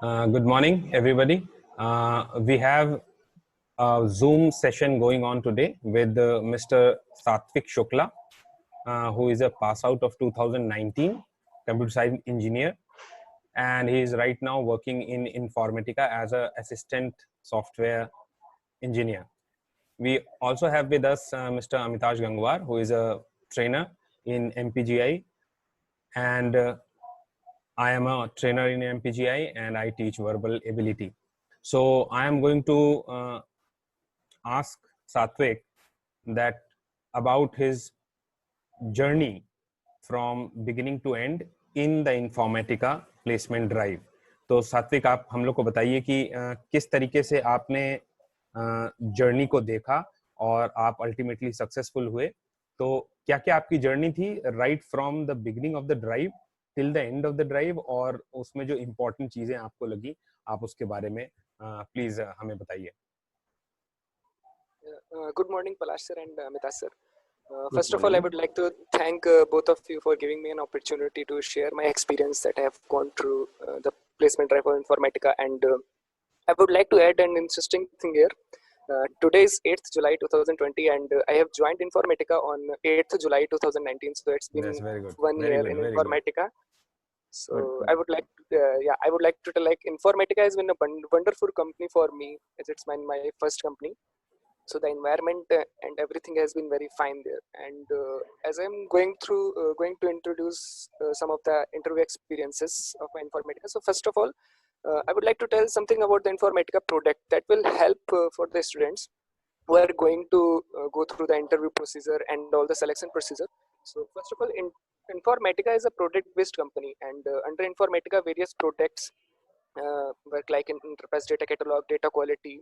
Good morning, everybody. We have a Zoom session going on today with Mr. Satvik Shukla, who is a pass out of 2019 computer science engineer, and he is right now working in Informatica as an assistant software engineer. We also have with us Mr. Amitash Gangwar, who is a trainer in MPGI, and I am a trainer in MPGI and I teach verbal ability. So I am going to ask Satvik that about his journey from beginning to end in the Informatica placement drive. तो सात्विक आप हम लोग को बताइए कि किस तरीके से आपने जर्नी को देखा और आप अल्टीमेटली सक्सेसफुल हुए. तो क्या क्या आपकी जर्नी थी right from the beginning of the drive till the end of the drive, और उसमें जो इम्पोर्टेंट चीजें आपको लगी आप उसके बारे में प्लीज हमें बताइए. Good morning, Palash sir and Amitash sir. First of all, I would like to thank both of you for giving me an opportunity to share my experience that I have gone through the placement drive for Informatica. And I would like to add an interesting thing here. Today is 8th July 2020 and I have joined Informatica on 8th July 2019. So it's been 1 year in Informatica. So I would like, I would like to tell, like, Informatica has been a wonderful company for me, as it's my first company. So the environment and everything has been very fine there. And as I'm going to introduce some of the interview experiences of my Informatica. So first of all, I would like to tell something about the Informatica product that will help for the students who are going to go through the interview procedure and all the selection procedure. So first of all, Informatica is a product-based company, and under Informatica, various products work, like in enterprise data catalog, data quality.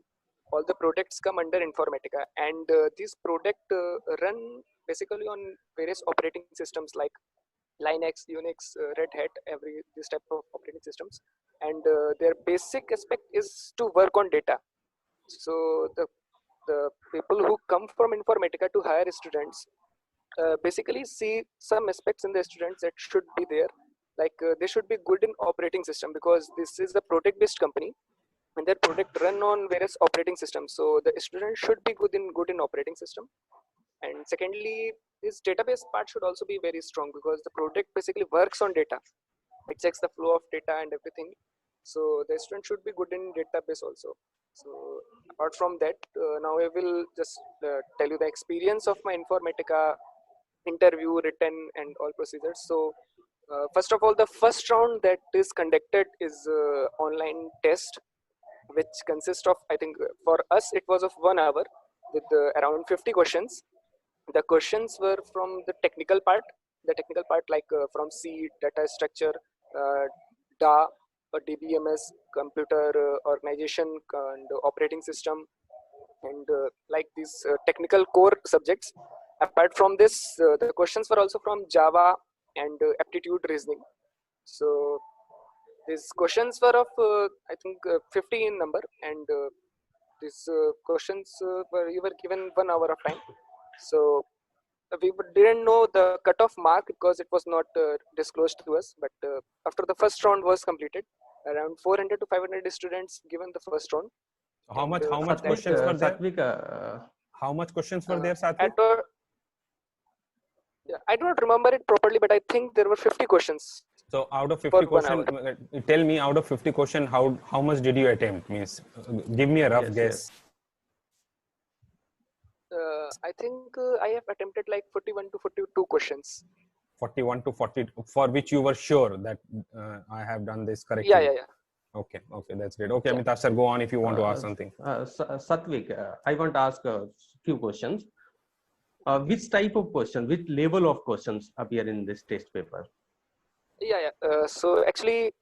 All the products come under Informatica, and these products run basically on various operating systems like Linux, Unix, Red Hat, this type of operating systems. And their basic aspect is to work on data. So the people who come from Informatica to hire students basically see some aspects in the students that should be there. Like they should be good in operating system, because this is a product-based company and their product run on various operating systems. So the student should be good in operating system. And secondly, this database part should also be very strong, because the product basically works on data. It checks the flow of data and everything. So the student should be good in database also. So apart from that, now I will just tell you the experience of my Informatica interview, written and all procedures. So first of all, the first round that is conducted is online test, which consists of, I think for us it was of 1 hour with around 50 questions. The questions were from the technical part, like from C, data structure, DA or DBMS, computer organization and operating system, and like these technical core subjects. Apart from this, the questions were also from Java and aptitude reasoning. So these questions were of I think 50 in number, and these questions you were given 1 hour of time. So we didn't know the cutoff mark because it was not disclosed to us. But after the first round was completed, around 400 to 500 students given the first round. How much questions were there? How much questions were there, Satvik? I don't remember it properly, but I think there were 50 questions. So out of 50 questions, tell me, out of 50 questions, how much did you attempt? Means, give me a rough guess. I think I have attempted like 41 to 42 questions. 41 to 40, for which you were sure that I have done this correctly. Yeah. Okay, that's great. Okay, Amitash sir, go on if you want to ask something. Satvik, I want to ask a few questions. Which type of question, which level of questions appear in this test paper? So actually,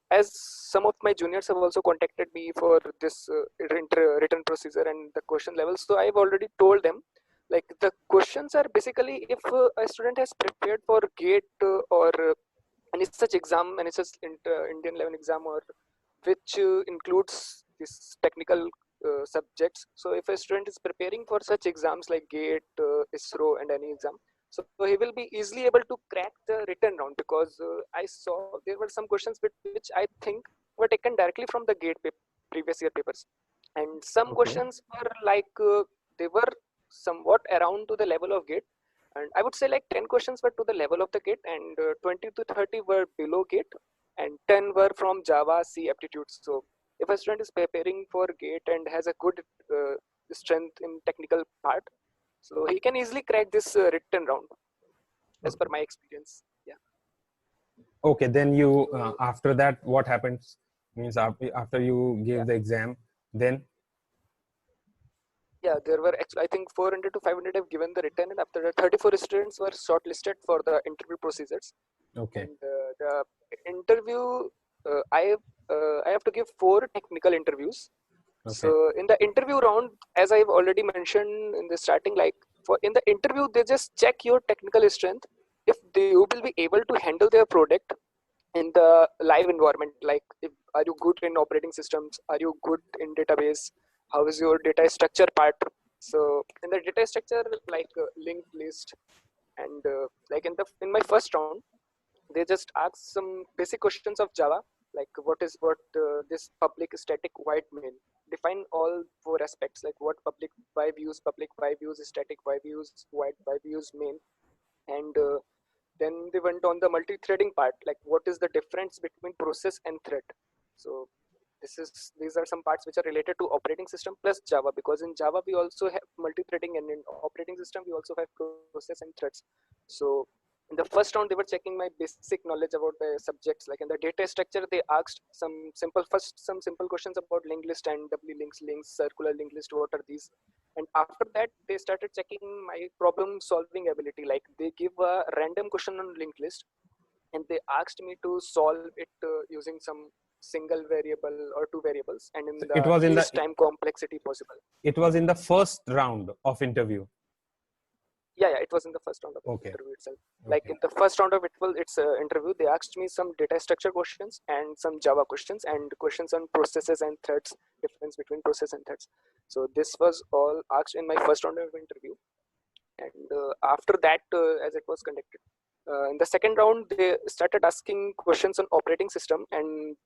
as some of my juniors have also contacted me for this written procedure and the question levels, so I've already told them, like, the questions are basically if a student has prepared for GATE or any such exam, any such Indian level exam, or which includes this technical subjects. So if a student is preparing for such exams like GATE, ISRO and any exam, so he will be easily able to crack the written round, because I saw there were some questions which I think were taken directly from the GATE previous year papers, and some Okay. questions were like they were somewhat around to the level of GATE, and I would say like 10 questions were to the level of the GATE, and 20 to 30 were below GATE, and 10 were from Java C aptitudes. So if a student is preparing for GATE and has a good strength in technical part, so he can easily crack this written round, as per Okay. my experience. Yeah. Okay, then you after that what happens? Means after you Yeah. give the exam, then Yeah, there were actually, I think 400 to 500 have given the written, and after that 34 students were shortlisted for the interview procedures. okay, And the interview, I have to give 4 technical interviews. okay, So in the interview round, as I've already mentioned in the starting, like for in the interview, they just check your technical strength, if you will be able to handle their product in the live environment. Like, if, are you good in operating systems? Are you good in database? How is your data structure part? So in the data structure, like linked list, and like in my first round, they just ask some basic questions of Java, like what this public static void mean. Define all 4 aspects, like what public why views static why views void why views main, and then they went on the multi-threading part, like what is the difference between process and thread. So these are some parts which are related to operating system plus Java, because in Java we also have multi-threading, and in operating system we also have process and threads. So in the first round they were checking my basic knowledge about the subjects. Like in the data structure, they asked some simple questions about linked list and doubly links, circular linked list, what are these. And after that they started checking my problem solving ability. Like they give a random question on linked list, and they asked me to solve it using some single variable or 2 variables, and in so the least time complexity possible. it was in the first round of interview. Yeah, it was in the first round of the Okay, interview itself. Like okay, in the first round of its interview, they asked me some data structure questions and some Java questions and questions on processes and threads, difference between process and threads. So this was all asked in my first round of interview. And after that, as it was conducted, in the second round, they started asking questions on operating system, and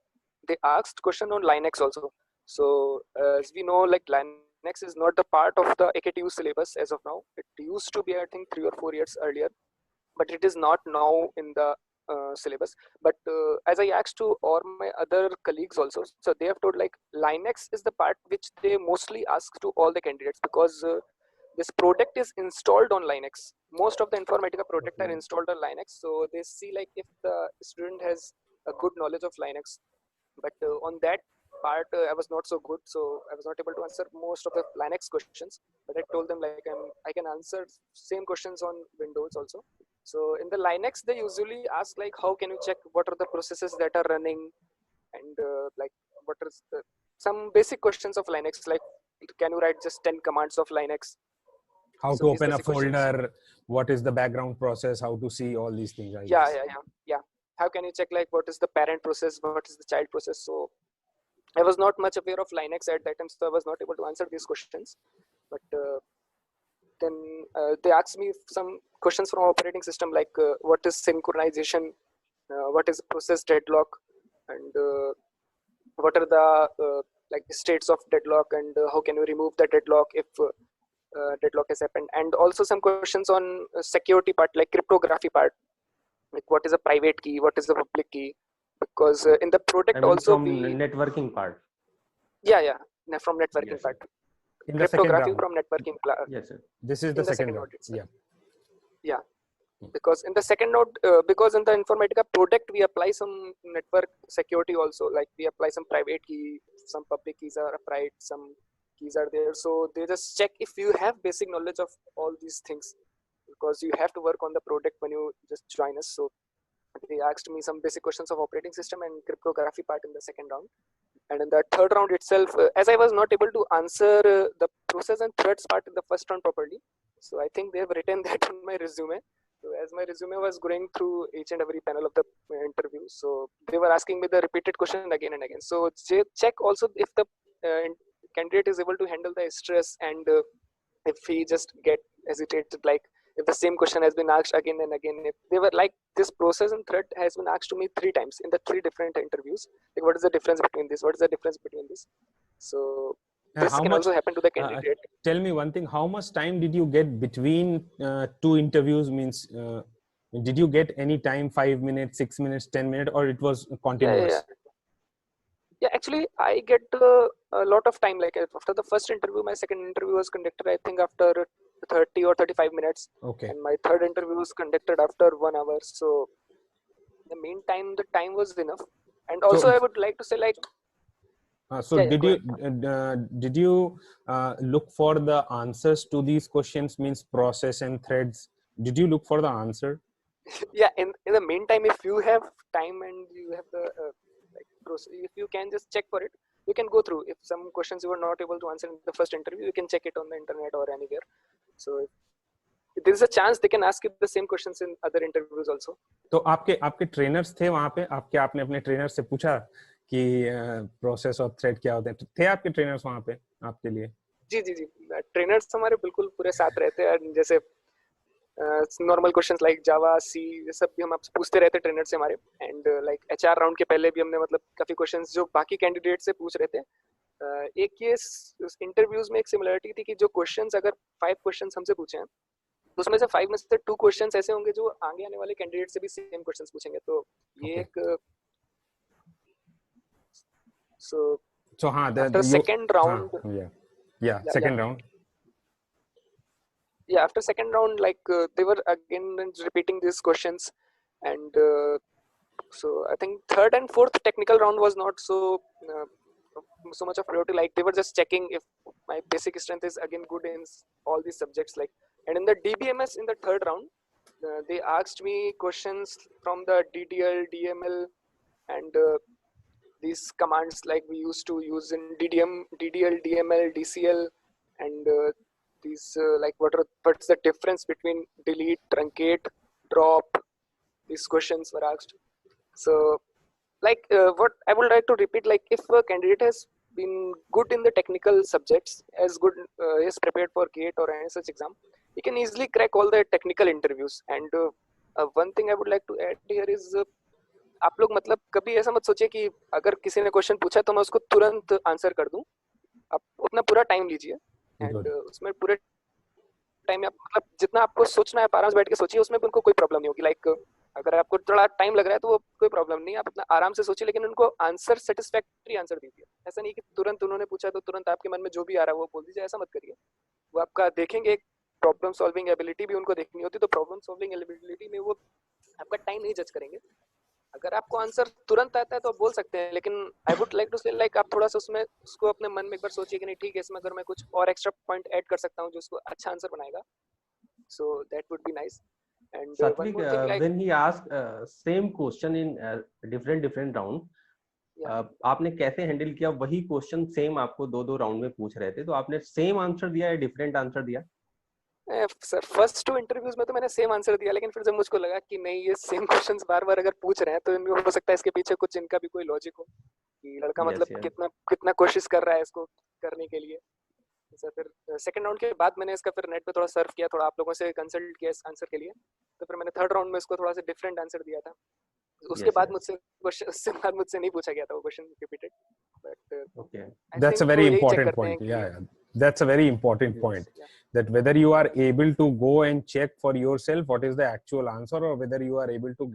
they asked question on Linux also. So as we know, like Linux is not the part of the AKTU syllabus as of now. It used to be, I think, 3 or 4 years earlier, but it is not now in the syllabus. But as I asked to all my other colleagues also, so they have told like Linux is the part which they mostly ask to all the candidates, because this product is installed on Linux. Most of the Informatica product are Okay. installed on Linux, so they see like if the student has a good knowledge of Linux. But on that part, I was not so good, so I was not able to answer most of the Linux questions. But I told them like I can answer same questions on Windows also. So in the Linux, they usually ask like how can you check what are the processes that are running, and like what is some basic questions of Linux, like can you write just 10 commands of Linux. how So to these open a basic questions. folder, what is the background process, how to see all these things, I Yeah, guess. yeah. How can you check like what is the parent process, what is the child process? So I was not much aware of Linux at that time, so I was not able to answer these questions. But then they asked me some questions from operating system, like what is synchronization, what is process deadlock, and what are the like states of deadlock, and how can you remove the deadlock if deadlock has happened. And also some questions on security part, like cryptography part, like what is a private key, what is a public key, because in the I product mean, also from we networking part. yeah from networking Yes, sir. part, In the second cryptography round, from networking Yes, sir. this is the in the second second round. node itself. Yeah. Yeah, because in the second node, because in the Informatica product we apply some network security also, like we apply some private key, some public keys are applied, some keys are there. So they just check if you have basic knowledge of all these things, because you have to work on the product when you just join us. So they asked me some basic questions of operating system and cryptography part in the second round. And in the third round itself, as I was not able to answer the process and threads part in the first round properly, so I think they have written that on my resume. So as my resume was going through each and every panel of the interview, so they were asking me the repeated question again and again. So they check also if the candidate is able to handle the stress, and if he just get hesitated, like if the same question has been asked again and again, if they were like, this process and thread has been asked to me 3 times in the 3 different interviews, like what is the difference between this, what is the difference between this. So this how can much, also happen to the candidate. tell me one thing, how much time did you get between 2 interviews? Means did you get any time, 5 minutes, 6 minutes, 10 minutes, or it was continuous? Yeah, actually I get a lot of time. Like after the first interview, my second interview was conducted I think after 30 or 35 minutes. Okay. And my third interview was conducted after 1 hour. So in the meantime, the time was enough. And also I would like to say, like, so did you look for the answers to these questions, means process and threads? Did you look for the answer? Yeah, in the meantime, if you have time and you have the like process, if you can just check for it, you can go through. If some questions you were not able to answer in the first interview, you can check it on the internet or anywhere. So if there is a chance they can ask you the same questions in other interviews also. तो आपके trainers थे वहां पे? आपने अपने trainer से पूछा कि प्रोसेस और थ्रेड क्या होते हैं? थे आपके ट्रेनर्स वहां पे आपके लिए? जी जी जी, ट्रेनर्स हमारे बिल्कुल पूरे साथ रहते हैं. जैसे नॉर्मल क्वेश्चंस लाइक जावा, सी, ये सब भी हम आपसे पूछते रहते ट्रेनर से हमारे. एंड लाइक एचआर राउंड के पहले भी हमने मतलब काफी क्वेश्चंस जो बाकी कैंडिडेट से पूछ रहे थे. एक ये इंटरव्यूज में एक सिमिलरिटी थी कि जो क्वेश्चंस अगर 5 क्वेश्चंस हमसे पूछे हैं, तो उसमें से 5 में से 2 क्वेश्चंस ऐसे होंगे जो आगे आने वाले कैंडिडेट से भी सेम क्वेश्चंस पूछेंगे. तो ये एक so हाँ, after second round, second round. Yeah, after second round, like they were again repeating these questions, and so I think third and fourth technical round was not so much of priority. Like they were just checking if my basic strength is again good in all these subjects. Like, and in the DBMS in the third round, they asked me questions from the DDL, DML, and these commands like we used to use in DDL, DML, DCL, and these like what's the difference between delete, truncate, drop? These questions were asked. So like what I would like to repeat, like if a candidate has been good in the technical subjects, as good is prepared for GATE or any such exam, he can easily crack all the technical interviews. And one thing I would like to add here is आप लोग मतलब कभी ऐसा मत सोचिए कि अगर किसी ने क्वेश्चन पूछा तो मैं उसको तुरंत आंसर कर दूं. आप अपना पूरा टाइम लीजिए एंड उसमें पूरे टाइम में आप मतलब जितना आपको सोचना है आप आराम से बैठ के सोचिए, उसमें भी उनको कोई प्रॉब्लम नहीं होगी. लाइक अगर आपको थोड़ा टाइम लग रहा है तो वो कोई प्रॉब्लम नहीं, आप अपना आराम से सोचिए, लेकिन उनको आंसर सेटिस्फैक्टरी आंसर दीजिए. ऐसा नहीं कि तुरंत उन्होंने पूछा तो तुरंत आपके मन में जो भी आ रहा है वो बोल दीजिए. ऐसा मत करिए. वो आपका देखेंगे, प्रॉब्लम सॉल्विंग एबिलिटी भी उनको देखनी होती है. तो प्रॉब्लम सॉल्विंग एबिलिटी में वो आपका टाइम नहीं जज करेंगे. अगर आपको आंसर तुरंत आता है तो आप बोल सकते हैं, लेकिन आई वुड लाइक टू से लाइक आप थोड़ा सा उसमें उसको अपने मन में एक बार सोचिए कि नहीं ठीक है, इसमें अगर मैं कुछ और एक्स्ट्रा पॉइंट ऐड कर सकता हूं जो उसको अच्छा आंसर बनाएगा, so that would be nice. And Satvik, when he asked same question in different round, आपने कैसे हैंडल किया? वही क्वेश्चन सेम आपको दो राउंड में पूछ रहे थे, तो आपने सेम आंसर दिया या डिफरेंट आंसर दिया? सर फर्स्ट 2 इंटरव्यूज में तो मैंने सेम आंसर दिया, लेकिन फिर जब मुझको लगा कि नहीं ये सेम क्वेश्चंस बार-बार अगर पूछ रहे हैं तो इनमें हो सकता है इसके पीछे कुछ इनका भी कोई लॉजिक हो कि लड़का मतलब कितना कोशिश कर रहा है इसको करने के लिए. सर फिर सेकंड राउंड के बाद मैंने इसका फिर नेट पे थोड़ा सर्फ किया, थोड़ा आप लोगों से कंसल्ट किया इस आंसर के लिए. तो फिर मैंने थर्ड राउंड में इसको थोड़ा सा डिफरेंट आंसर दिया था. उसके बाद मुझसे क्वेश्चन उससे बाद मुझसे नहीं पूछा गया था वो question repeated. But okay, that's a very important point. That's a very important point, that whether you are able to go and check for yourself what is the actual answer, or whether you are able to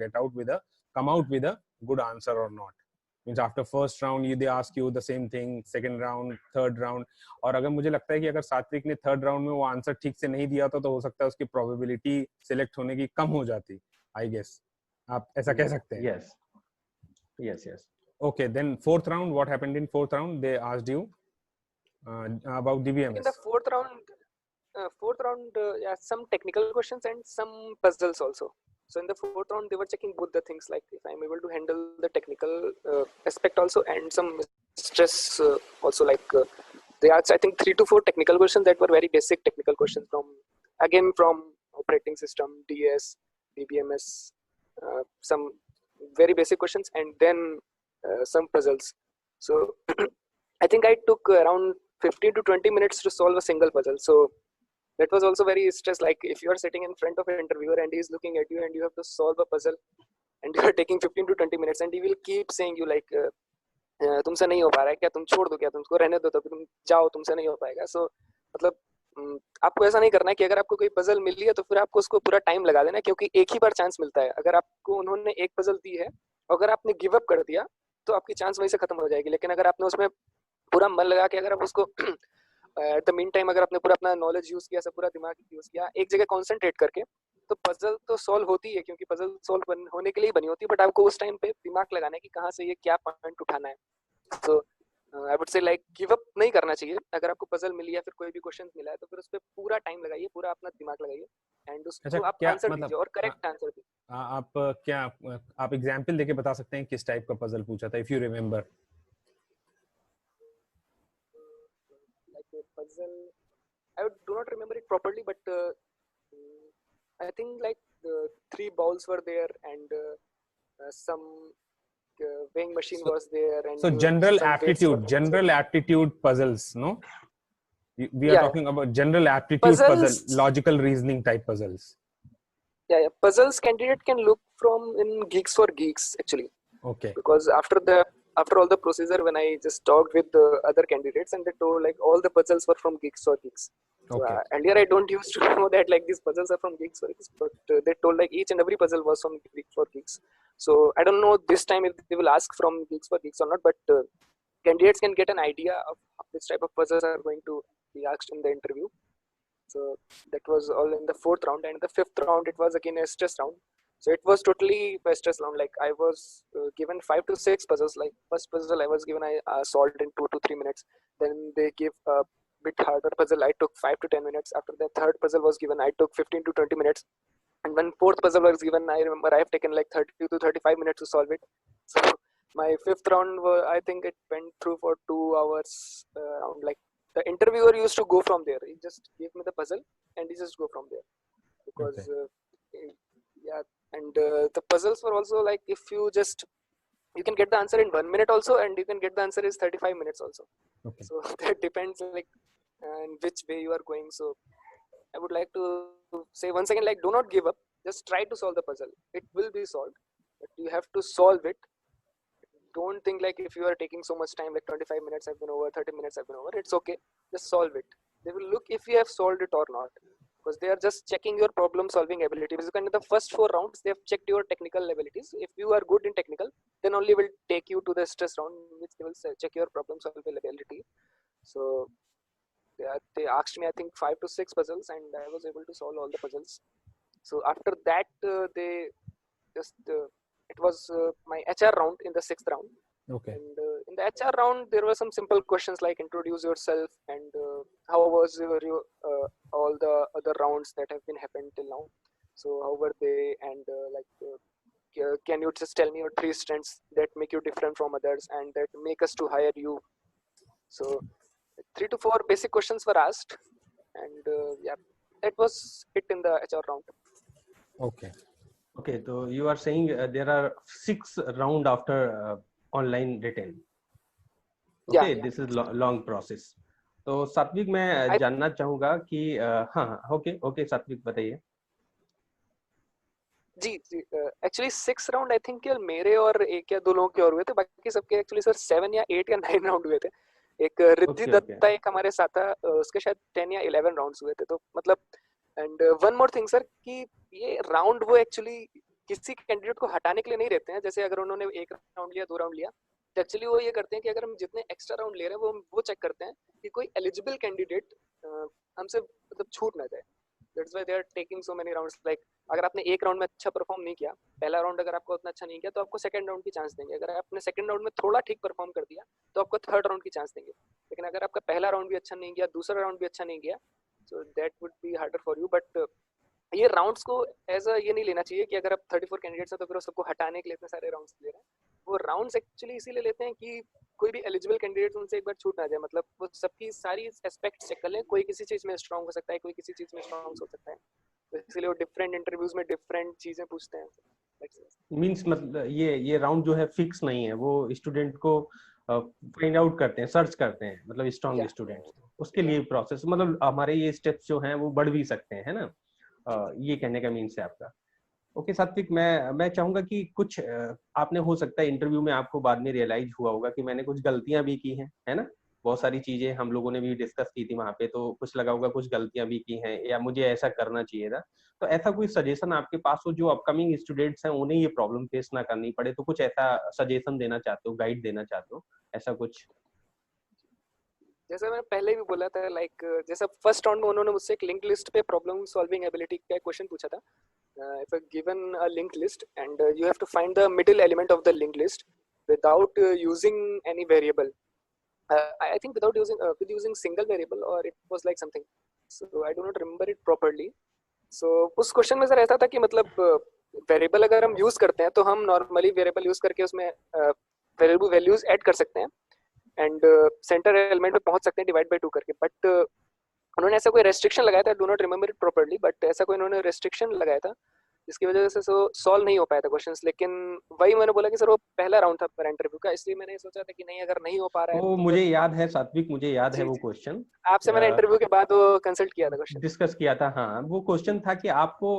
come out with a good answer or not. Means after first round they ask you the same thing, second round, third round. और अगर मुझे लगता है कि अगर सात्विक ने third round में वो आंसर ठीक से नहीं दिया तो हो सकता है उसकी प्रोबेबिलिटी सिलेक्ट होने की कम हो जाती, आई गेस. आप ऐसा कह सकते हैं? Yes. Okay, then fourth round, what happened in fourth round? They asked you about DBMS. In the fourth round, yeah, some technical questions and some puzzles also. So in the fourth round, they were checking both the things, like if I'm able to handle the technical aspect also, and some stress also. Like they asked, I think 3 to 4 technical questions that were very basic technical questions from operating system, DS, DBMS, some very basic questions, and then some puzzles. So I think I took around 15 to 20 minutes to solve a single puzzle. So that was also very stress. Like if you are sitting in front of an interviewer and he is looking at you and you have to solve a puzzle and you are taking 15 to 20 minutes and he will keep saying you like तुमसे नहीं हो पा रहा है क्या, तुम छोड़ दो क्या, तुमको रहने दो, तो तुम जाओ, तुमसे नहीं हो पाएगा. So मतलब आपको ऐसा नहीं करना है कि अगर आपको कोई पजल मिली है तो फिर आपको उसको पूरा टाइम लगा देना, क्योंकि एक ही बार चांस मिलता है. अगर आपको उन्होंने एक पजल दी है, अगर आपने गिव अप कर दिया तो आपकी चांस वहीं से खत्म हो जाएगी. लेकिन अगर आपने उसमें पूरा मन लगा के अगर आप उसको एट द मीन टाइम अगर आपने पूरा अपना नॉलेज यूज किया, सब पूरा दिमाग यूज किया, एक जगह कॉन्सेंट्रेट करके, तो पजल तो सॉल्व होती है, क्योंकि पजल सॉल्व होने के लिए बनी होती है. बट आपको उस टाइम पे दिमाग लगाना है कि कहाँ से ये क्या पॉइंट उठाना है. So I would say like give up नहीं करना चाहिए. अगर आपको पजल मिली या फिर कोई भी क्वेश्चन मिला है तो फिर उस पर पूरा टाइम लगाइए, पूरा अपना दिमाग लगाइए एंड उसको आप आंसर दीजिए और करेक्ट आंसर दीजिए. आप क्या आप एग्जांपल देके बता सकते हैं किस टाइप का पजल पूछा था, if you remember? Like a puzzle, I do not remember it properly, but I think like the 3 balls were there and some weighing machine was there, and so general aptitude puzzles, no? We are talking about general aptitude puzzle, logical reasoning type puzzles. Yeah, puzzles candidate can look from in Geeks for Geeks actually. Okay. Because after all the procedure, when I just talked with the other candidates and they told like all the puzzles were from Geeks for Geeks. So okay. Earlier I don't used to know that like these puzzles are from Geeks for Geeks, but they told like each and every puzzle was from Geeks for Geeks. So I don't know this time if they will ask from Geeks for Geeks or not, but candidates can get an idea of which type of puzzles are going to be asked in the interview. So that was all in the 4th round, and in the 5th round it was again a stress round. So it was totally a stress round. Like I was given 5 to 6 puzzles. Like first puzzle I was given, I solved in 2 to 3 minutes. Then they gave a bit harder puzzle. I took 5 to 10 minutes. After the 3rd puzzle was given, I took 15 to 20 minutes. And when 4th puzzle was given, I remember I have taken like 30 to 35 minutes to solve it. So my 5th round, I think it went through for 2 hours around. Like the interviewer used to go from there. He just gave me the puzzle and he just go from there. Because yeah, and the puzzles were also like if you can get the answer in 1 minute also, and you can get the answer is 35 minutes also. Okay. So that depends like in which way you are going. So I would like to say once again, like do not give up. Just try to solve the puzzle. It will be solved, but you have to solve it. Don't think like if you are taking so much time, like 25 minutes have been over, 30 minutes have been over. It's okay. Just solve it. They will look if you have solved it or not, because they are just checking your problem solving ability. Because in the first 4 rounds, they have checked your technical abilities. If you are good in technical, then only will take you to the stress round, which they will check your problem solving ability. So they asked me, I think 5 to 6 puzzles, and I was able to solve all the puzzles. So after that, they just it was my HR round in the 6th round. Okay. And in the HR round, there were some simple questions like introduce yourself and how was your all the other rounds that have been happened till now. So how were they, and can you just tell me your 3 strengths that make you different from others and that make us to hire you. So 3 to 4 basic questions were asked, and yeah, that was it in the HR round. Okay. Okay, so you are saying there are 6 round after online written. Okay, yeah. This is long process. तो सात्विक मैं जानना चाहूंगा कि हाँ okay सात्विक बताइए. जी actually 6 round I think केवल मेरे और 1 या 2 लोगों के और हुए थे, बाकी सबके एक्चुअली सर 7 या 8 या 9 राउंड हुए थे. एक रिद्धि दत्ता एक हमारे साथ था, उसके शायद 10 या 11 राउंड्स हुए थे. तो मतलब and one more thing sir कि ये राउंड वो एक्चुअली किसी कैंडिडेट को हटाने के लिए नहीं रहते हैं. जैसे अगर उन्होंने 1 राउंड लिया 2 राउंड लिया, तो एक्चुअली वो ये करते हैं कि अगर हम जितने एक्स्ट्रा राउंड ले रहे हैं वो चेक करते हैं कि कोई एलिजिबल कैंडिडेट हमसे मतलब छूट ना जाए. That's why they are taking so many rounds. Like अगर आपने 1 राउंड में अच्छा परफॉर्म नहीं किया, पहला राउंड अगर आपको उतना अच्छा नहीं किया, तो आपको सेकंड राउंड की चांस देंगे. अगर आपने सेकंड राउंड में थोड़ा ठीक परफॉर्म कर दिया तो आपको थर्ड राउंड की चांस देंगे. लेकिन अगर आपका पहला राउंड भी अच्छा नहीं गया, दूसरा राउंड भी अच्छा नहीं गया, so that would be harder for you. But ये राउंड्स को एज अ ये नहीं लेना चाहिए कि अगर आप 34 कैंडिडेट्स हैं तो फिर सबको हटाने के लिए इतने सारे राउंड्स ले रहे हैं. वो राउंड्स एक्चुअली इसीलिए लेते हैं कि कोई भी एलिजिबल कैंडिडेट उनसे एक बार छूट ना जाए. मतलब वो सबकी सारी एस्पेक्ट्स चेक कर लें. कोई किसी चीज में स्ट्रांग हो सकता है, कोई किसी चीज में स्ट्रांग हो सकता है. तो इसलिए वो डिफरेंट इंटरव्यूज में डिफरेंट चीजें पूछते हैं. मींस मतलब ये राउंड जो है फिक्स नहीं है, वो स्टूडेंट को फाइंड आउट करते हैं, सर्च करते हैं, मतलब स्ट्रॉन्ग Yeah. स्टूडेंट्स, उसके लिए प्रोसेस, मतलब हमारे ये स्टेप्स जो हैं वो बढ़ भी सकते हैं, है ना? ये कहने का मीन्स है आपका। ओके सात्विक, मैं चाहूंगा कि कुछ आपने, हो सकता है इंटरव्यू में आपको बाद में रियलाइज हुआ होगा कि मैंने कुछ गलतियां भी की हैं, है ना? बहुत सारी चीजें हम लोगों ने भी डिस्कस की थी वहां पे, तो कुछ लगा होगा कुछ गलतियां भी की हैं या मुझे ऐसा करना चाहिए था। तो ऐसा कोई सजेशन आपके पास हो जो अपकमिंग स्टूडेंट्स हैं उन्हें ये प्रॉब्लम फेस ना करनी पड़े, तो कुछ ऐसा सजेशन देना चाहते हो, गाइड देना चाहते हो, ऐसा कुछ? जैसे मैंने पहले भी बोला था, लाइक जैसा फर्स्ट राउंड में उन्होंने मुझसे एक लिंक लिस्ट पे प्रॉब्लम सॉल्विंग एबिलिटी का क्वेश्चन पूछा था। if given a linked list and you have to find the middle element of the linked list without using any variable. I think without using with using single variable, or it was like something, so I do not remember it properly. So उस question में sir ऐसा था कि मतलब variable अगर हम use करते हैं तो हम नॉर्मली वेरिएबल यूज करके उसमें वेरिएबल वैल्यूज ऐड कर सकते हैं एंड सेंटर एलिमेंट पे पहुंच सकते हैं डिवाइड बाय 2 करके। बट उन्होंने ऐसा कोई रेस्ट्रिक्शन लगाया था, do not remember it properly, but ऐसा कोई उन्होंने रेस्ट्रिक्शन लगाया था जिसकी वजह से सॉल्व नहीं हो पाया था क्वेश्चंस। लेकिन वही मैंने बोला कि सर वो पहला राउंड था पर इंटरव्यू का, इसलिए मैंने सोचा था कि नहीं अगर नहीं हो पा रहा है वो तो मुझे याद है सात्विक, मुझे याद है जी वो जी क्वेश्चन, आपसे मैंने इंटरव्यू के बाद वो कंसल्ट किया था क्वेश्चन, डिस्कस किया था। हाँ, वो क्वेश्चन था कि आपको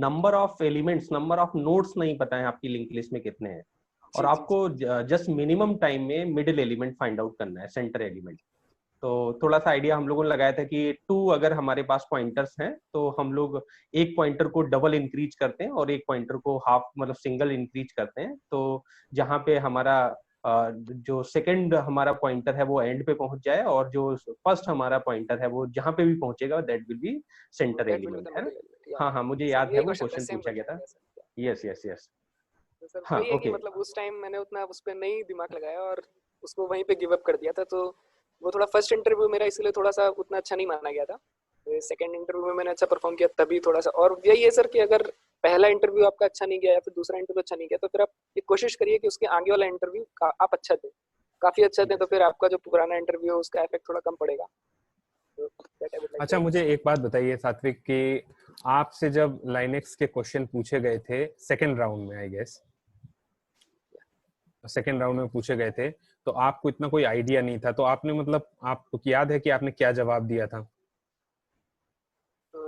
number of elements, number of nodes नहीं पता है आपकी लिंक लिस्ट में कितने हैं, और जी जी आपको जस्ट मिनिमम टाइम में मिडिल एलिमेंट फाइंड आउट करना है, सेंटर एलिमेंट। तो थोड़ा सा आइडिया हम लोगों ने लगाया था कि 2 अगर हमारे पास पॉइंटर्स हैं तो हम लोग एक पॉइंटर को डबल इंक्रीज करते हैं और एक पॉइंटर को हाफ, मतलब सिंगल इंक्रीज करते हैं। तो जहां पे हमारा जो सेकंड हमारा पॉइंटर है वो एंड पे पहुंच जाए, और जो फर्स्ट हमारा पॉइंटर है वो जहां पे भी पहुंचेगा that will be centre that will be element, the है ना? Middle element. या हाँ हाँ, मुझे सर याद है यही वो क्वेश्चन था, क्वेश्चन सेम पूछा गया क्वेश्चन था। था सर। Yes yes yes. तो सर हाँ वही है कि ओके। मतलब उस टाइम मैंने उतना उस पर नहीं दिमाग लगाया और उसको वहीं पे गिव अप कर दिया था। तो वो थोड़ा फर्स्ट इंटरव्यू मेरा इसलिए थोड़ा सा उतना अच्छा नहीं माना गया था। सेकंड इंटरव्यू में मैंने अच्छा परफॉर्म किया तभी थोड़ा सा, और यही है सर कि अगर पहला इंटरव्यू आपका अच्छा नहीं गया या फिर दूसरा इंटरव्यू अच्छा नहीं गया तो फिर आप ये कोशिश करिए कि उसके आगे वाला इंटरव्यू आप अच्छा दें, काफी अच्छा दें, तो फिर आपका जो पुराना इंटरव्यू है उसका इफेक्ट थोड़ा कम पड़ेगा। तो that I would like to अच्छा, मुझे एक बात बताइए सात्विक कि आपसे जब लाइनेक्स के क्वेश्चन पूछे गए थे सेकंड राउंड में, आई गेस सेकंड राउंड में पूछे गए थे, तो आपको इतना कोई आइडिया नहीं था, तो आपने मतलब आपको याद है कि आपने क्या जवाब दिया था?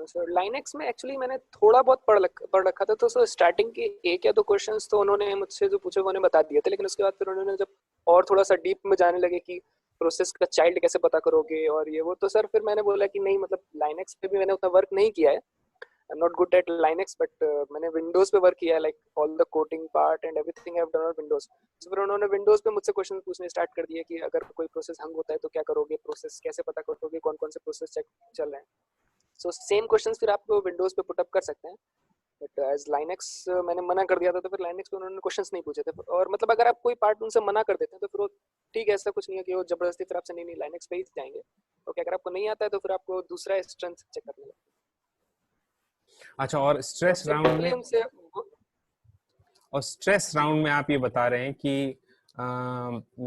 सर लाइनेक्स में एक्चुअली मैंने थोड़ा बहुत पढ़ रखा था, तो सर स्टार्टिंग के 1 या 2 क्वेश्चंस तो उन्होंने मुझसे जो पूछे वो उन्होंने बता दिए थे, लेकिन उसके बाद फिर उन्होंने जब और थोड़ा सा डीप में जाने लगे कि प्रोसेस का चाइल्ड कैसे पता करोगे और ये वो, तो सर फिर मैंने बोला कि नहीं मतलब लाइनेक्स पे भी मैंने उतना वर्क नहीं किया है, I am not good at Linux, but मैंने विंडोज पे वर्क किया है, like all the coding part and everything I have done on Windows. तो फिर उन्होंने विंडोज पे मुझसे क्वेश्चन पूछने स्टार्ट कर दिए कि अगर कोई प्रोसेस हंग होता है तो क्या करोगे, प्रोसेस कैसे पता करोगे, कौन कौन से प्रोसेस चेक चल रहे हैं। सो सेम क्वेश्चंस फिर आप विंडोज पे पुट अप कर सकते हैं, बट एज लाइनेक्स मैंने मना कर दिया था, तो फिर लाइनेक्स पे उन्होंने क्वेश्चंस नहीं पूछे थे। और मतलब अगर आप कोई पार्ट उनसे मना कर देते हैं तो फिर वो ठीक है, ऐसा कुछ नहीं है कि वो जबरदस्ती फिर आपसे नहीं लाइनेक्स पे ही जाएंगे। ओके, अगर आपको नहीं आता है तो फिर आपको दूसरा स्ट्रेंथ चेक करने लगेगा। अच्छा, और तो स्ट्रेस राउंड सिंपली में, उनसे और स्ट्रेस राउंड में आप ये बता रहे हैं कि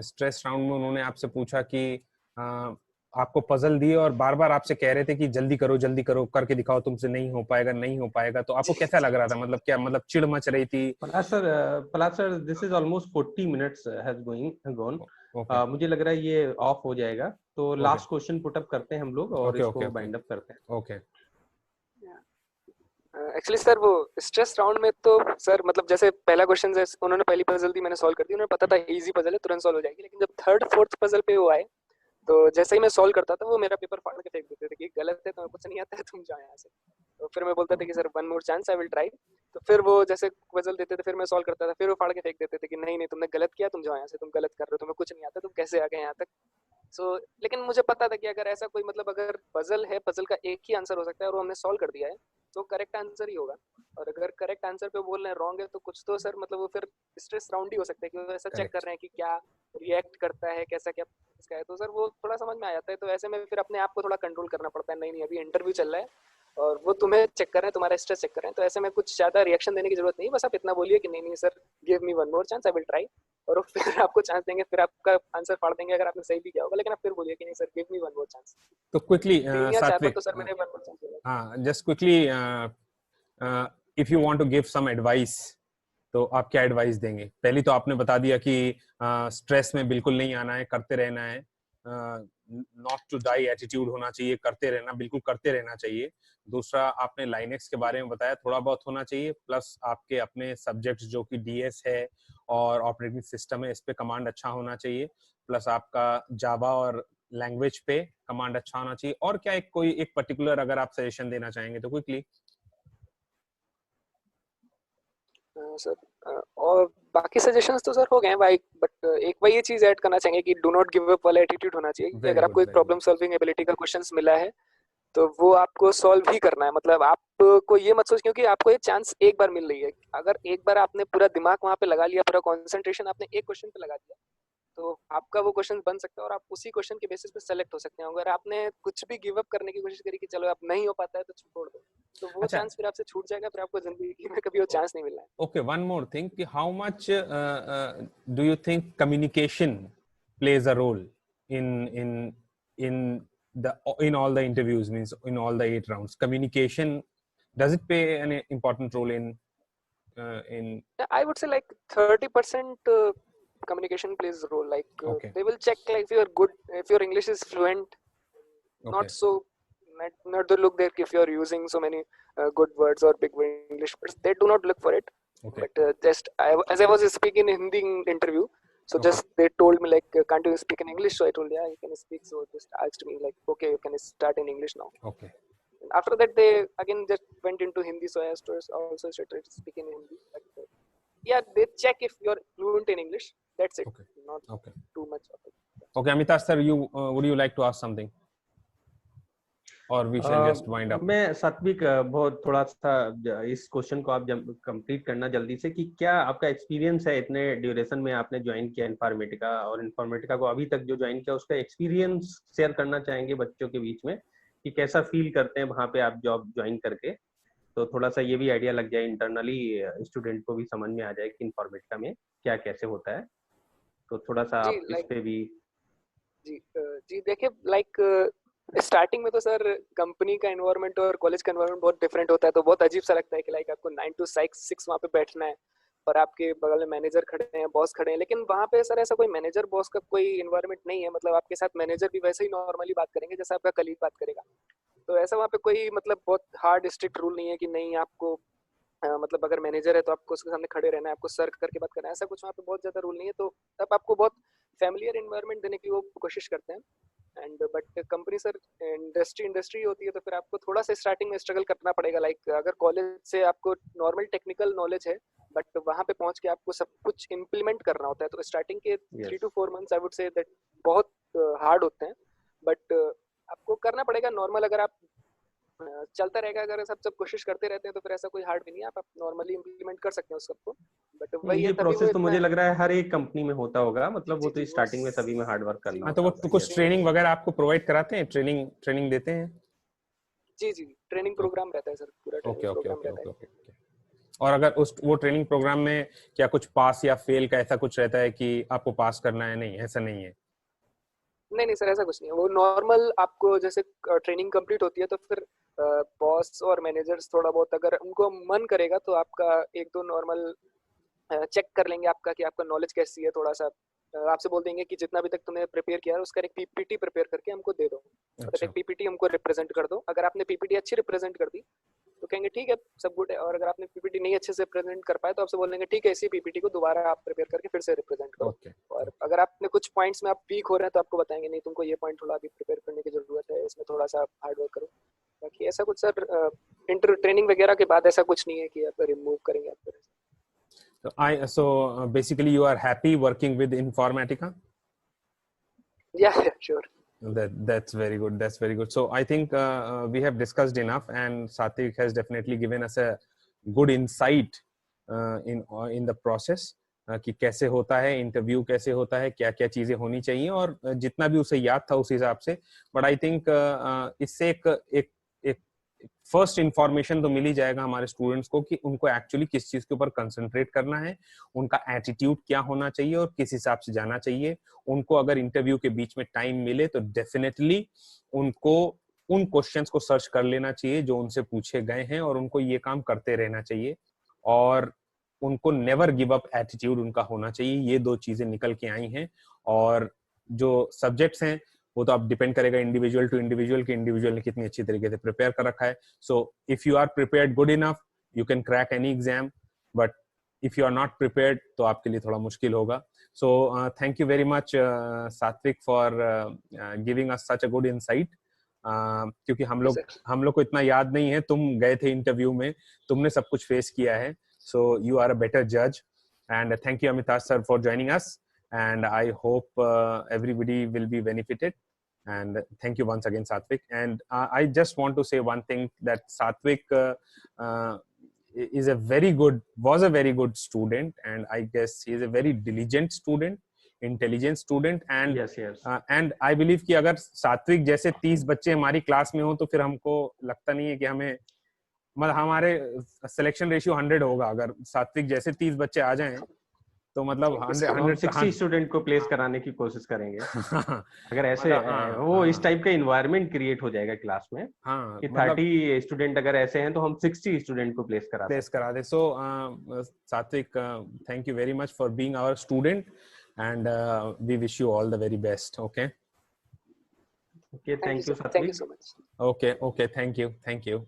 स्ट्रेस राउंड में उन्होंने आपसे पूछा कि आपको पजल दिए और बार बार आपसे कह रहे थे कि जल्दी करो करके दिखाओ, तुमसे नहीं हो पाएगा नहीं हो पाएगा, तो आपको कैसा लग रहा था? मतलब क्या, मतलब चिढ़ मच रही थी? Palash sir, this is almost 40 minutes has gone. Okay मुझे लग रहा है ये ऑफ हो जाएगा, तो okay last question put up करते हैं हम लोग और ओके ओके इसको ओके बाइंड अप करते हैं। ओके। एक्चुअली सर वो स्ट्रेस राउंड में तो सर मतलब जैसे पहला क्वेश्चन है उन्होंने पहली पजल दी, मैंने सॉल्व कर दी, उन्हें पता था इजी पजल है तुरंत सॉल्व हो जाएगी, लेकिन जब थर्ड फोर्थ पजल पे वो आए तो जैसे ही मैं सॉल्व करता था वो मेरा पेपर फाड़ के फेंक देते थे कि गलत है, तुम्हें कुछ नहीं आता है, तुम जाओ यहाँ से। तो फिर मैं बोलता था कि sir one more chance I will try. तो फिर वो जैसे पजल देते थे, फिर मैं सॉल्व करता था, फिर वो फाड़ के फेंक देते थे कि नहीं नहीं तुमने गलत किया, तुम जाओ यहाँ से, तुम गलत कर रहे हो, तुम्हें कुछ नहीं आता, तुम कैसे आ गए यहाँ तक। सो लेकिन मुझे पता था कि अगर ऐसा कोई मतलब अगर पजल है, पजल का एक ही आंसर हो सकता है और वो हमने सॉल्व कर दिया है तो करेक्ट आंसर ही होगा। और अगर करेक्ट आंसर पे बोल रहे हैं रॉन्ग है तो कुछ तो सर मतलब वो फिर स्ट्रेस राउंड ही हो सकता है कि वो ऐसा चेक कर करेक्ट। रहे हैं कि क्या रिएक्ट करता है, कैसा क्या इसका है, तो सर वो थोड़ा समझ में आ जाता है। तो ऐसे में फिर अपने आप को थोड़ा कंट्रोल करना पड़ता है, नहीं नहीं अभी इंटरव्यू चल रहा है और वो तुम्हें चेक कर रहे हैं, तुम्हारा स्ट्रेस चेक कर रहे हैं, तो ऐसे में कुछ ज्यादा रिएक्शन देने की जरूरत नहीं, बस आप इतना बोलिए कि नहीं नहीं sir give me one more chance I will try, और वो फिर आपको चांस देंगे, फिर आपका आंसर फाड़ देंगे अगर आपने सही भी किया होगा, लेकिन आप फिर बोलिए कि नहीं sir give me one more chance. तो क्विकली 3 या 4 बार सात्विक, तो सर मैंने वन मोर चांस बोला। हाँ, just quickly, if you want to give some advice तो आप क्या एडवाइस देंगे? पहली तो आपने बता दिया कि स्ट्रेस में बिल्कुल नहीं आना है, करते रहना है, नॉट टू डाई एटीट्यूड होना चाहिए, करते रहना, बिल्कुल करते रहना चाहिए। दूसरा आपने लाइनेक्स के बारे में बताया, थोड़ा बहुत होना चाहिए, प्लस आपके अपने सब्जेक्ट्स जो कि डीएस है और ऑपरेटिंग सिस्टम है, इस पे कमांड अच्छा होना चाहिए, प्लस आपका जावा और लैंग्वेज पे कमांड अच्छा होना चाहिए। और क्या कोई एक पर्टिकुलर अगर आप सजेशन देना चाहेंगे तो क्विकली। सर और बाकी सजेशंस तो सर हो गए भाई, बट एक बार ये चीज ऐड करना चाहेंगे कि डू नॉट गिव अप वाला एटीट्यूड होना चाहिए कि वेरी अगर गुड, आपको एक very good. Problem solving ability का क्वेश्चंस मिला है तो वो आपको सॉल्व ही करना है। मतलब आपको ये मत सोच, क्योंकि आपको ये चांस एक बार मिल रही है, अगर एक बार आपने पूरा दिमाग वहां पे लगा लिया, पूरा कंसंट्रेशन आपने एक क्वेश्चन पे लगा दिया, तो आपका वो क्वेश्चन बन सकता है और आप उसी क्वेश्चन के बेसिस पे सेलेक्ट हो सकते हैं। अगर आपने कुछ भी गिव अप करने की कोशिश करी कि चलो अब नहीं हो पाता है तो छोड़ दो, तो वो अच्छा, चांस फिर आपसे छूट जाएगा, फिर आपको जिंदगी में कभी वो चांस नहीं मिलना है। okay, one more thing, कि how much do you think communication plays a role in in the in all the interviews, means in all the 8 rounds? Communication, does it play an important role in I would say like 30% communication plays a role. Like Okay, they will check like if you're good, if your English is fluent, okay, not so, not the look there if you're using so many good words or big English words. They do not look for it. okay, But just as I was speaking in Hindi interview, so okay, just they told me like, can't you speak in English? So I told, yeah, you can speak. So just asked me like, okay, you can start in English now. okay, And after that, they again just went into Hindi. So I also started speaking in Hindi. But yeah, they check if you're fluent in English. That's it. okay, Not okay, too much of it. okay. Amitash sir, you would you like to ask something, or we shall just wind up? मैं सात्विक बहुत थोड़ा सा इस question को आप complete करना जल्दी से, कि क्या आपका एक्सपीरियंस है इतने ड्यूरेशन में आपने ज्वाइन किया इन्फॉर्मेटिका, और इन्फॉर्मेटिका को अभी तक जो ज्वाइन किया उसका एक्सपीरियंस शेयर करना चाहेंगे बच्चों के बीच में, कि कैसा फील करते हैं वहां पे आप जॉब ज्वाइन करके? तो थोड़ा सा ये भी आइडिया लग जाए, इंटरनली स्टूडेंट को भी समझ में आ जाए कि इन्फॉर्मेटिका में क्या कैसे होता है। तो थोड़ा सा जी आप इस लाइक पे भी। जी देखिए, लाइक स्टार्टिंग में तो सर कंपनी का एनवायरनमेंट और कॉलेज का एनवायरनमेंट बहुत डिफरेंट होता है, तो बहुत अजीब सा लगता है कि लाइक आपको 9 to 6 वहाँ पे बैठना है और आपके बगल में मैनेजर खड़े हैं, बॉस खड़े हैं। लेकिन वहाँ पे सर ऐसा कोई मैनेजर बॉस का कोई इन्वायरमेंट नहीं है। मतलब आपके साथ मैनेजर भी वैसे ही नॉर्मली बात करेंगे जैसे आपका कलीग बात करेगा। तो ऐसा वहाँ पे कोई मतलब बहुत हार्ड स्ट्रिक्ट रूल नहीं है कि नहीं आपको मतलब अगर मैनेजर है तो आपको उसके सामने खड़े रहना है, आपको सर करके बात करना है। ऐसा कुछ वहाँ पे बहुत ज़्यादा रूल नहीं है। तो तब आपको बहुत फैमिलियर इन्वायरमेंट देने की वो कोशिश करते हैं। And but company sir industry होती है, तो फिर आपको थोड़ा सा स्टार्टिंग में स्ट्रगल करना पड़ेगा। लाइक अगर कॉलेज से आपको नॉर्मल टेक्निकल नॉलेज है, बट वहाँ पे पहुँच के आपको सब कुछ इम्प्लीमेंट करना होता है। तो स्टार्टिंग के 3 to 4 months I would say that बहुत हार्ड होते हैं। बट आपको करना पड़ेगा नॉर्मल। अगर आप चलता रहेगा, अगर सब कोशिश करते रहते हैं तो फिर ऐसा कोई हार्ड भी नहीं है। आप नॉर्मली इम्प्लीमेंट कर सकते हैं उस सबको। बट वही है, ये तभी वो प्रोसेस तो इतना। मुझे लग रहा है हर एक कंपनी में होता होगा, मतलब वो जी तो जी वो स्टार्टिंग में सभी में हार्ड वर्क करना हाँ, तो होता वो होगा। कुछ ट्रेनिंग वगैरह आपको प्रोवाइड कराते हैं, ट्रेनिंग देते हैं? जी ट्रेनिंग प्रोग्राम रहता है सर, पूरा okay, training okay, program okay, रहता है। Okay, okay. और अगर उस वो ट्रेनिंग प्रोग्राम में क्या कुछ पास या फेल का ऐसा कुछ रहता है कि आपको पास करना है? नहीं, ऐसा नहीं है। नहीं सर, ऐसा कुछ नहीं है। वो नॉर्मल आपको जैसे ट्रेनिंग कंप्लीट होती है तो फिर बॉस और मैनेजर्स थोड़ा बहुत अगर उनको मन करेगा तो आपका एक दो नॉर्मल चेक कर लेंगे आपका कि आपका नॉलेज कैसी है। थोड़ा सा आपसे बोल देंगे कि जितना अभी तक तुमने प्रिपेयर किया है उसका एक पीपीटी प्रिपेयर करके हमको दे दो। मतलब अच्छा, एक पीपीटी हमको रिप्रेजेंट कर दो। अगर आपने पीपीटी अच्छी रिप्रेजेंट कर दी तो कहेंगे ठीक है, सब गुड है। और अगर आपने पीपीटी नहीं अच्छे से प्रेजेंट कर पाए तो आपसे बोलेंगे ठीक है, इसी पीपीटी को दोबारा आप प्रिपेयर करके फिर से रिप्रेजेंट करो। ओके, और अगर आपने कुछ पॉइंट्स में आप वीक हो रहे हैं तो आपको बताएंगे नहीं, तुमको ये पॉइंट थोड़ा अभी प्रिपेयर करने की जरूरत है, इसमें थोड़ा सा हार्ड वर्क करो। बाकी ऐसा कुछ सर इंटर ट्रेनिंग वगैरह के बाद ऐसा कुछ नहीं है कि आप रिमूव करेंगे आपको। so basically you are happy working with Informatica? Yeah, sure. That's very good. That's very good. So I think we have discussed enough, and Satvik has definitely given us a good insight in the process कि कैसे होता है interview, कैसे होता है, क्या क्या चीजें होनी चाहिए, और जितना भी उसे याद था उस हिसाब से। बट आई थिंक इससे एक एक फर्स्ट इंफॉर्मेशन तो मिल ही जाएगा हमारे स्टूडेंट्स को कि उनको एक्चुअली किस चीज के ऊपर कंसंट्रेट करना है, उनका एटीट्यूड क्या होना चाहिए और किस हिसाब से जाना चाहिए। उनको अगर इंटरव्यू के बीच में टाइम मिले तो डेफिनेटली उनको उन क्वेश्चंस को सर्च कर लेना चाहिए जो उनसे पूछे गए हैं, और उनको ये काम करते रहना चाहिए। और उनको नेवर गिव अप एटीट्यूड उनका होना चाहिए। ये दो चीजें निकल के आई हैं। और जो सब्जेक्ट्स हैं वो तो अब डिपेंड करेगा इंडिविजुअल टू इंडिविजुअल कि इंडिविजुअल ने कितनी अच्छी तरीके से प्रिपेयर कर रखा है। So if you are prepared good enough you can crack any exam, but if you are not prepared तो आपके लिए थोड़ा मुश्किल होगा। So thank you very much Satvik for giving us such a good insight. क्योंकि हम लोग को इतना याद नहीं है, तुम गए थे इंटरव्यू में, तुमने सब कुछ फेस किया है, so you are a better judge. And thank you Amitabh sir for joining us, and I hope everybody will be benefited. And thank you once again Satvik. And I just want to say one thing, that Satvik was a very good student, and I guess he is a very diligent student, intelligent student. And yes. And I believe कि अगर सात्विक जैसे 30 बच्चे हमारी class में हो तो फिर हमको लगता नहीं है कि हमें, मतलब हमारे सिलेक्शन रेशियो 100 होगा। अगर सात्विक जैसे 30 बच्चे आ जाएं तो मतलब 100 60 स्टूडेंट को प्लेस कराने की कोशिश करेंगे। अगर ऐसे वो इस टाइप का इन्वायरमेंट क्रिएट हो जाएगा क्लास में कि 30 स्टूडेंट अगर ऐसे हैं तो हम 60 स्टूडेंट को प्लेस करा दे। So Satvik, thank you very much for being our student, and we wish you all the very best. Okay, thank you Thank you so much. okay, thank you.